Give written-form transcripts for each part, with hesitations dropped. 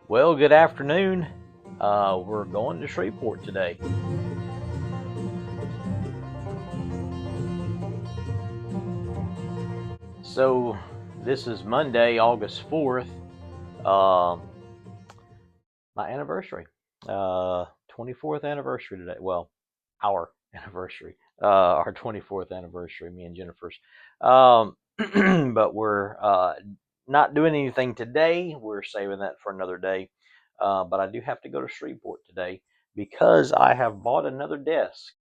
Well, good afternoon. We're going to Shreveport today. So, this is Monday, August 4th, um, my anniversary. 24th anniversary today. Well, our anniversary. Our 24th anniversary, me and Jennifer's. Um, but we're not doing anything today. We're saving that for another day. But I do have to go to Shreveport today because I have bought another desk.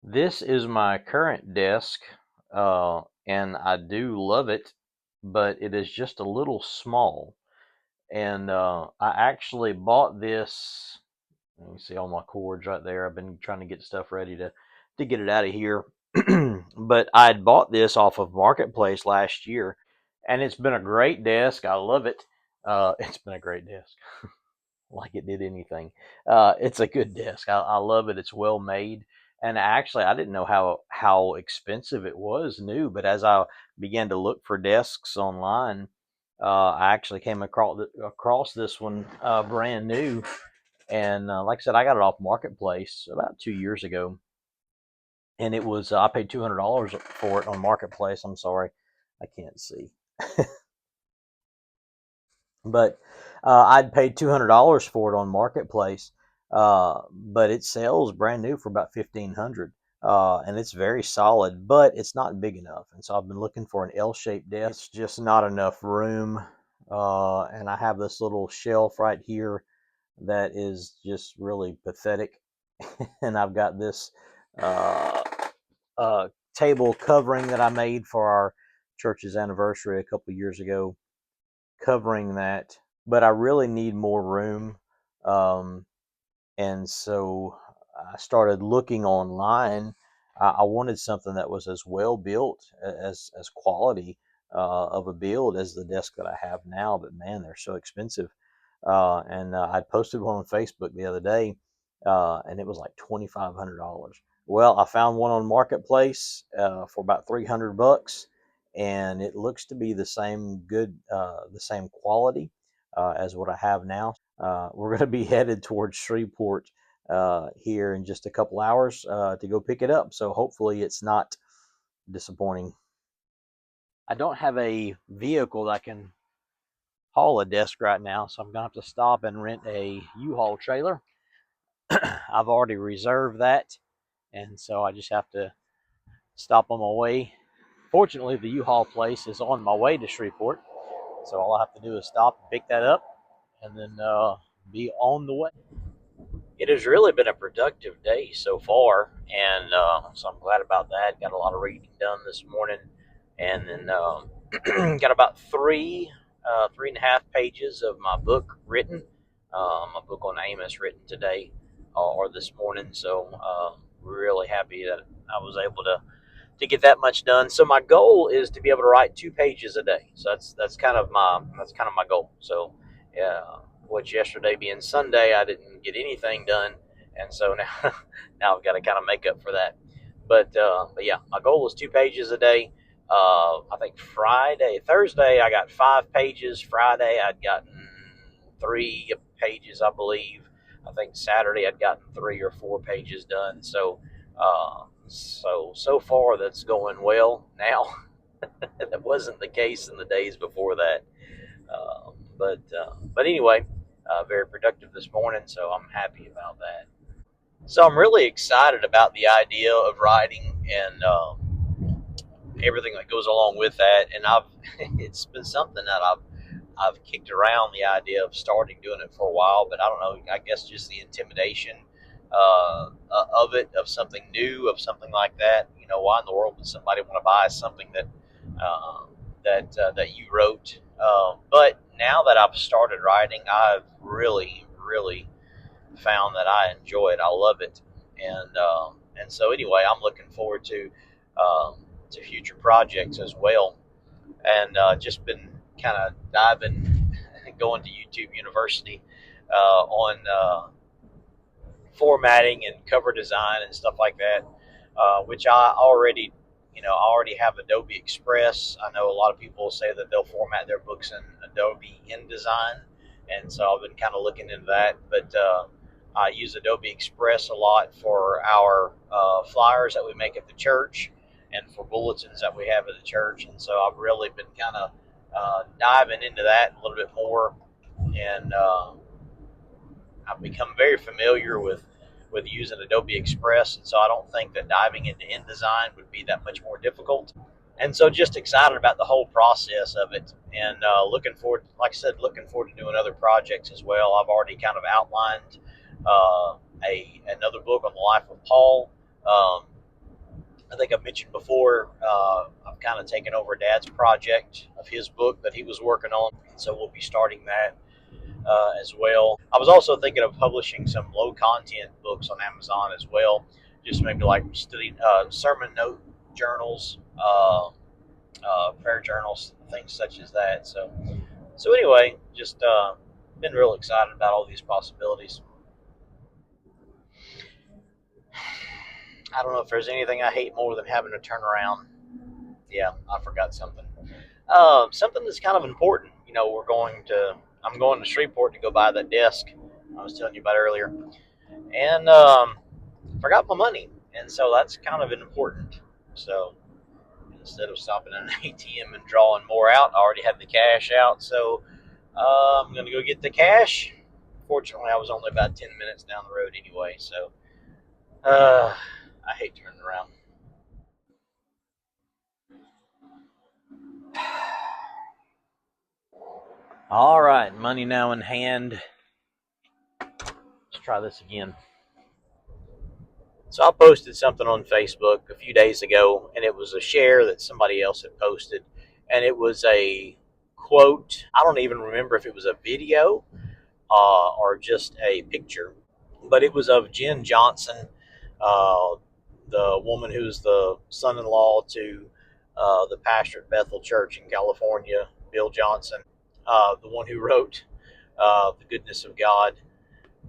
This is my current desk, and I do love it, but it is just a little small. And I actually bought this. Let me see all my cords right there. I've been trying to get stuff ready to get it out of here. But I had bought this off of Marketplace last year, and it's been a great desk. I love it. It's been a great desk, like it did anything. It's a good desk. I love it. It's well made. And actually, I didn't know how expensive it was new, but as I began to look for desks online, I actually came across this one brand new. And like I said, I got it off Marketplace about 2 years ago, and it was I paid $200 for it on Marketplace. I'm sorry, I can't see, but I'd paid $200 for it on Marketplace, but it sells brand new for about 1,500. And it's very solid, but it's not big enough. And so I've been looking for an L-shaped desk. It's just not enough room. And I have this little shelf right here that is just really pathetic. And I've got this uh, table covering that I made for our church's anniversary a couple of years ago, covering that. But I really need more room. Um, and so I started looking online. I wanted something that was as well built, as quality of a build as the desk that I have now. But man, they're so expensive. And I posted one on Facebook the other day, and it was like $2,500. Well, I found one on Marketplace for about $300, and it looks to be the same quality as what I have now. We're going to be headed towards Shreveport here in just a couple hours to go pick it up. So hopefully it's not disappointing. I don't have a vehicle that I can haul a desk right now, so I'm gonna have to stop and rent a U-Haul trailer. I've already reserved that, and so I just have to stop on my way. Fortunately, the U-Haul place is on my way to Shreveport, so all I have to do is stop and pick that up, and then be on the way. It has really been a productive day so far, and so I'm glad about that. Got a lot of reading done this morning, and then got about 3.5 pages of my book written. My book on Amos written today or this morning. So really happy that I was able to get that much done. So my goal is to be able to write 2 pages a day. So that's kind of my goal. So yeah, which yesterday being Sunday, I didn't get anything done, and so now now I've got to kind of make up for that. But yeah, my goal is 2 pages a day. I think Thursday, I got 5 pages. Friday, I'd gotten 3 pages, I believe. I think Saturday, I'd gotten 3 or 4 pages done. So far, that's going well. Now, that wasn't the case in the days before that. But anyway, very productive this morning, so I'm happy about that. So I'm really excited about the idea of writing and everything that goes along with that. And it's been something that I've kicked around the idea of starting doing it for a while, but I don't know. I guess just the intimidation of it, of something new, of something like that. You know, why in the world would somebody want to buy something uh, that you wrote? But now that I've started writing, I've really found that I enjoy it. I love it, and so anyway, I'm looking forward to future projects as well, and just been kind of diving, going to YouTube University on formatting and cover design and stuff like that, which I already have Adobe Express. I know a lot of people say that they'll format their books in Adobe InDesign, and so I've been kind of looking into that. But I use Adobe Express a lot for our flyers that we make at the church and for bulletins that we have at the church. And so I've really been kind of diving into that a little bit more, and I've become very familiar with using Adobe Express, and so I don't think that diving into InDesign would be that much more difficult. And so just excited about the whole process of it, and looking forward, like I said, looking forward to doing other projects as well. I've already kind of outlined a another book on the life of Paul. I think I've mentioned before, I've kind of taken over Dad's project of his book that he was working on, so we'll be starting that as well. I was also thinking of publishing some low content books on Amazon as well, just maybe like sermon note journals, prayer journals, things such as that. So anyway, just been real excited about all these possibilities. I don't know if there's anything I hate more than having to turn around. Yeah, I forgot something. Something that's kind of important. I'm going to Shreveport to go buy that desk I was telling you about earlier, and forgot my money, and so that's kind of important. So instead of stopping at an ATM and drawing more out, I already had the cash out, so I'm going to go get the cash. Fortunately, I was only about 10 minutes down the road anyway, so I hate turning around. All right, money now in hand. Let's try this again. So I posted something on Facebook a few days ago, and it was a share that somebody else had posted, and it was a quote. I don't even remember if it was a video or just a picture, but it was of Jen Johnson, uh, the woman who's the son-in-law to the pastor at Bethel Church in California, Bill Johnson, the one who wrote The Goodness of God.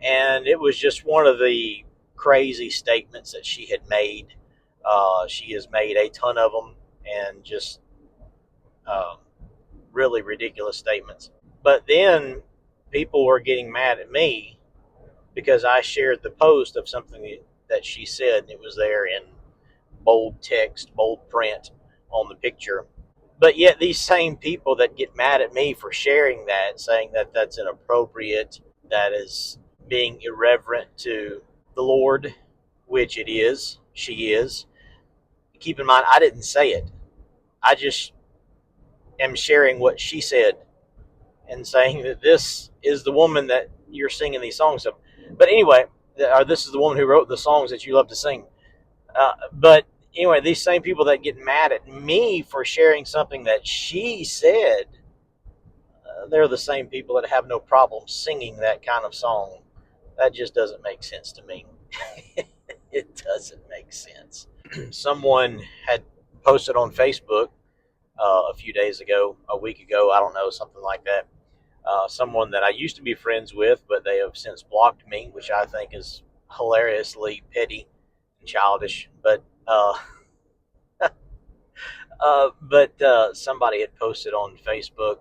And it was just one of the crazy statements that she had made. She has made a ton of them, and just uh, really ridiculous statements. But then people were getting mad at me because I shared the post of something that she said, and it was there in bold text, bold print on the picture. But yet, these same people that get mad at me for sharing that, saying that that's inappropriate, that is being irreverent to the Lord, which it is, she is. Keep in mind, I didn't say it. I just am sharing what she said and saying that this is the woman that you're singing these songs of. But anyway, or this is the woman who wrote the songs that you love to sing. But anyway, these same people that get mad at me for sharing something that she said, they're the same people that have no problem singing that kind of song. That just doesn't make sense to me. It doesn't make sense. Someone had posted on Facebook a few days ago, a week ago, I don't know, something like that. Someone that I used to be friends with, but they have since blocked me, which I think is hilariously petty and childish. But somebody had posted on Facebook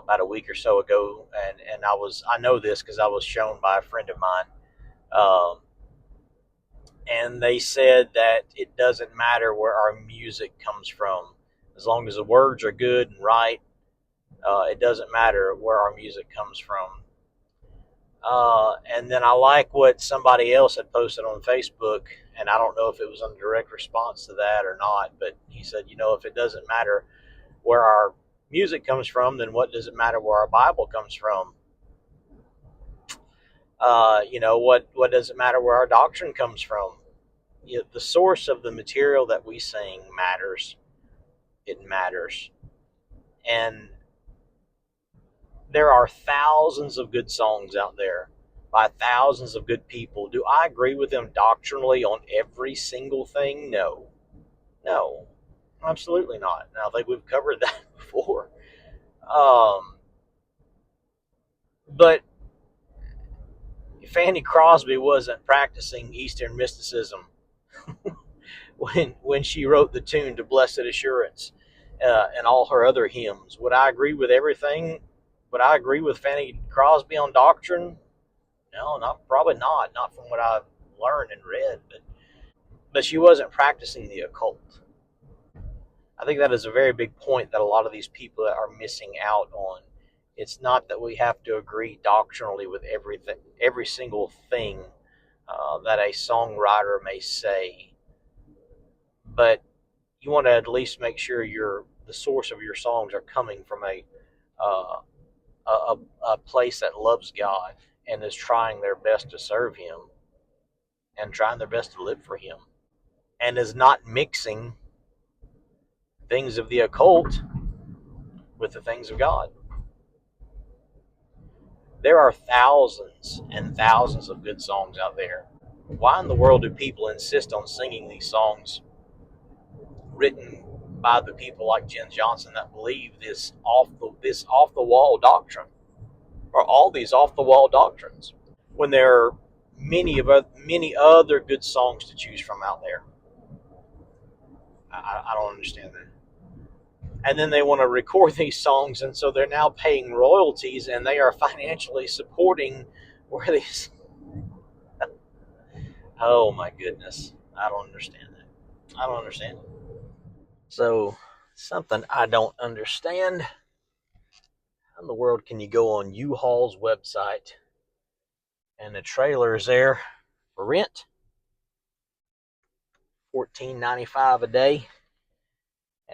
about a week or so ago, and I know this because I was shown by a friend of mine, um, and they said that it doesn't matter where our music comes from, as long as the words are good and right. It doesn't matter where our music comes from. And then I like what somebody else had posted on Facebook, and I don't know if it was a direct response to that or not, but he said, if it doesn't matter where our music comes from, then what does it matter where our Bible comes from? What does it matter where our doctrine comes from? The source of the material that we sing matters. It matters. And there are thousands of good songs out there by thousands of good people. Do I agree with them doctrinally on every single thing? No. No. Absolutely not. And I think we've covered that before. But Fanny Crosby wasn't practicing Eastern mysticism when she wrote the tune to Blessed Assurance and all her other hymns. Would I agree with everything? Would I agree with Fanny Crosby on doctrine? No, not probably not. Not from what I've learned and read, but she wasn't practicing the occult. I think that is a very big point that a lot of these people are missing out on. It's not that we have to agree doctrinally with everything, every single thing that a songwriter may say, but you want to at least make sure the source of your songs are coming from uh, a place that loves God and is trying their best to serve Him and trying their best to live for Him and is not mixing things of the occult with the things of God. There are thousands and thousands of good songs out there. Why in the world do people insist on singing these songs written by the people like Jen Johnson that believe this off the wall doctrine or all these off the wall doctrines when there are many other good songs to choose from out there? I don't understand that. And then they want to record these songs, and so they're now paying royalties, and they are financially supporting where these. Oh my goodness, I don't understand that. I don't understand it. So something I don't understand. How in the world can you go on U-Haul's website and the trailer is there for rent, $14.95 a day,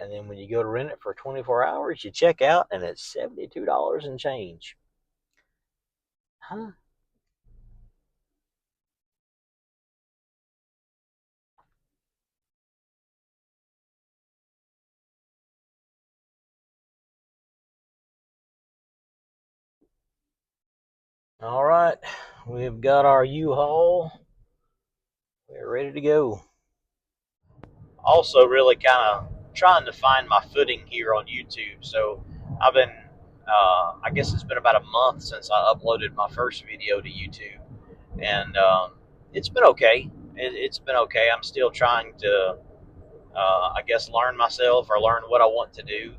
and then when you go to rent it for 24 hours, you check out and it's $72 and change? Huh? All right, we've got our U-Haul. We're ready to go. Also, really kind of trying to find my footing here on YouTube. So I've been, I guess it's been about a month since I uploaded my first video to YouTube, and it's been okay. It's been okay. I'm still trying to I guess, learn myself or learn what I want to do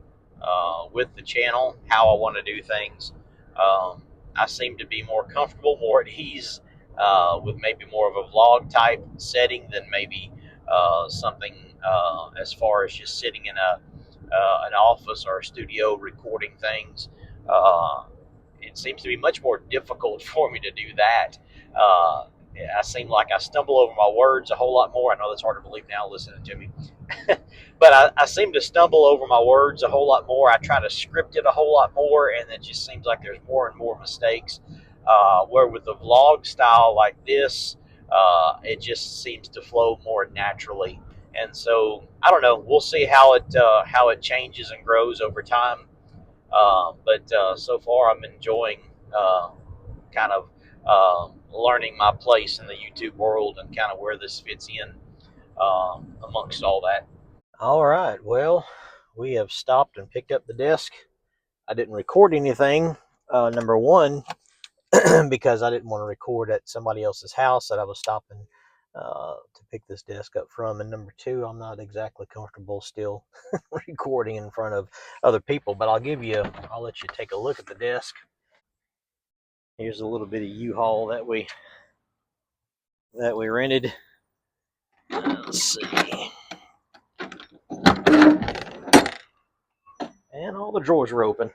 with the channel, how I want to do things. I seem to be more comfortable, more at ease with maybe more of a vlog type setting than maybe something as far as just sitting in an office or a studio recording things. It seems to be much more difficult for me to do that. I seem like I stumble over my words a whole lot more. I know that's hard to believe now listening to me. But I seem to stumble over my words a whole lot more. I try to script it a whole lot more, and it just seems like there's more and more mistakes. Where with the vlog style like this, it just seems to flow more naturally. And so I don't know. We'll see how it changes and grows over time. But so far, I'm enjoying kind of learning my place in the YouTube world and kind of where this fits in amongst all that. All right. Well, we have stopped and picked up the disc. I didn't record anything. Number one, because I didn't want to record at somebody else's house that I was stopping to pick this disc up from. And number two, I'm not exactly comfortable still recording in front of other people. But I'll let you take a look at the disc. Here's a little bit of U-Haul that we rented. Let's see. And all the drawers are open.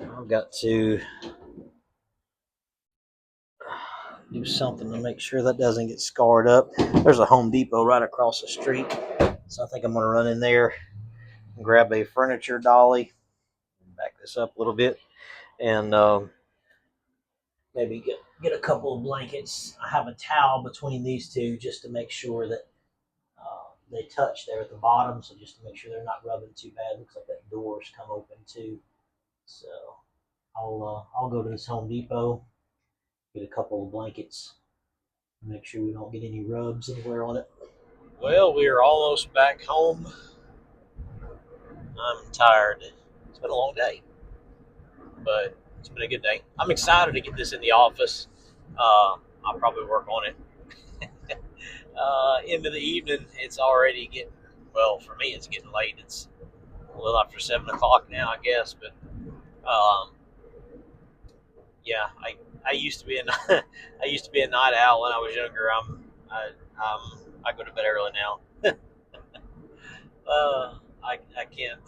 I've got to do something to make sure that doesn't get scarred up. There's a Home Depot right across the street, so I think I'm going to run in there and grab a furniture dolly, back this up a little bit, and maybe get a couple of blankets. I have a towel between these two just to make sure that they touch there at the bottom, so just to make sure they're not rubbing too bad. Looks like that door's come open too, so I'll go to this Home Depot, get a couple of blankets, make sure we don't get any rubs anywhere on it. Well, we are almost back home. I'm tired. It's been a long day, but it's been a good day. I'm excited to get this in the office. I'll probably work on it. Into the evening, it's already getting, well, for me, it's getting late. It's a little after 7 o'clock now, I guess, but Yeah, I used to be a I used to be a night owl when I was younger. I go to bed early now. I can't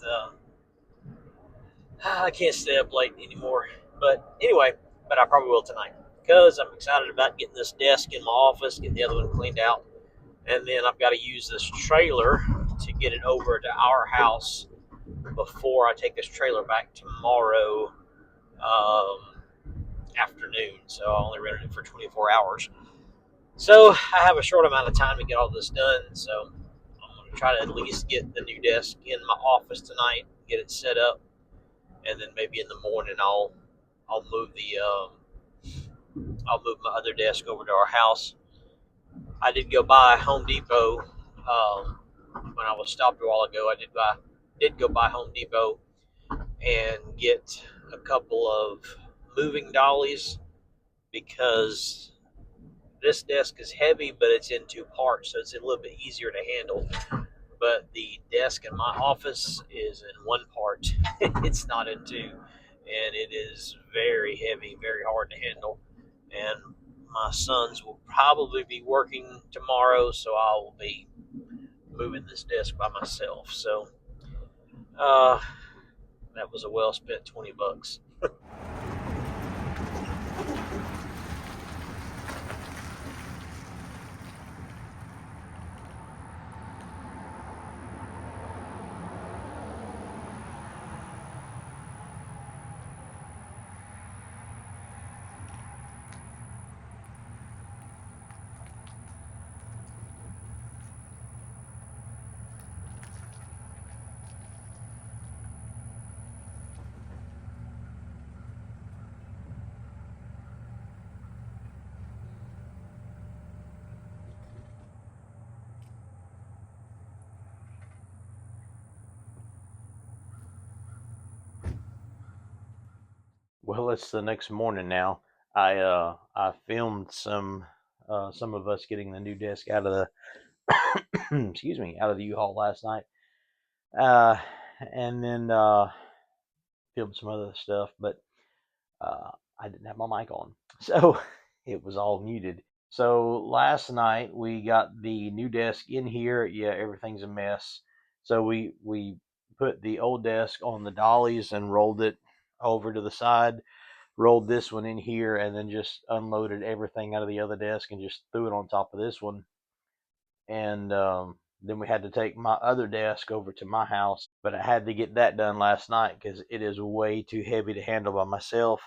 I can't stay up late anymore. But anyway, but I probably will tonight because I'm excited about getting this desk in my office, getting the other one cleaned out, and then I've got to use this trailer to get it over to our house before I take this trailer back tomorrow afternoon. So I only rented it for 24 hours. So I have a short amount of time to get all this done. So I'm going to try to at least get the new desk in my office tonight, get it set up, and then maybe in the morning I'll move the I'll move my other desk over to our house. I did go by Home Depot when I was stopped a while ago. Did go by Home Depot and get a couple of moving dollies because this desk is heavy, but it's in two parts, so it's a little bit easier to handle. But the desk in my office is in one part, it's not in two, and it is very heavy, very hard to handle. And my sons will probably be working tomorrow, so I will be moving this desk by myself. So uh, that was a well spent $20. Well, it's the next morning now. I filmed some of us getting the new desk out of the excuse me, out of the U-Haul last night. Uh, and then filmed some other stuff, but I didn't have my mic on, so it was all muted. So last night we got the new desk in here. Yeah, everything's a mess. So we put the old desk on the dollies and rolled it over to the side, rolled this one in here, and then just unloaded everything out of the other desk and just threw it on top of this one. And then we had to take my other desk over to my house, but I had to get that done last night because it is way too heavy to handle by myself.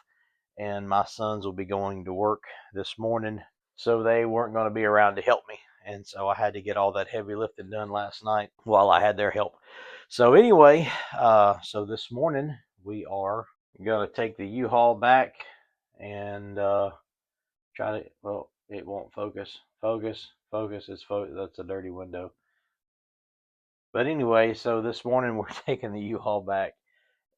And my sons will be going to work this morning, so they weren't going to be around to help me. And so I had to get all that heavy lifting done last night while I had their help. So anyway, so this morning we are going to take the U-Haul back and try to. Well, it won't focus. Focus. Focus. That's a dirty window. But anyway, so this morning we're taking the U-Haul back,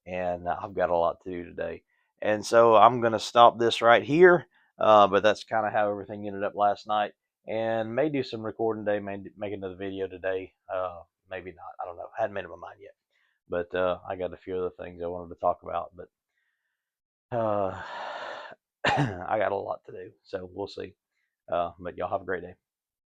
and I've got a lot to do today. And so I'm going to stop this right here. But that's kind of how everything ended up last night. And may do some recording today, may make another video today. Maybe not. I don't know. I hadn't made up my mind yet. But I got a few other things I wanted to talk about. But I got a lot to do. So we'll see. But y'all have a great day.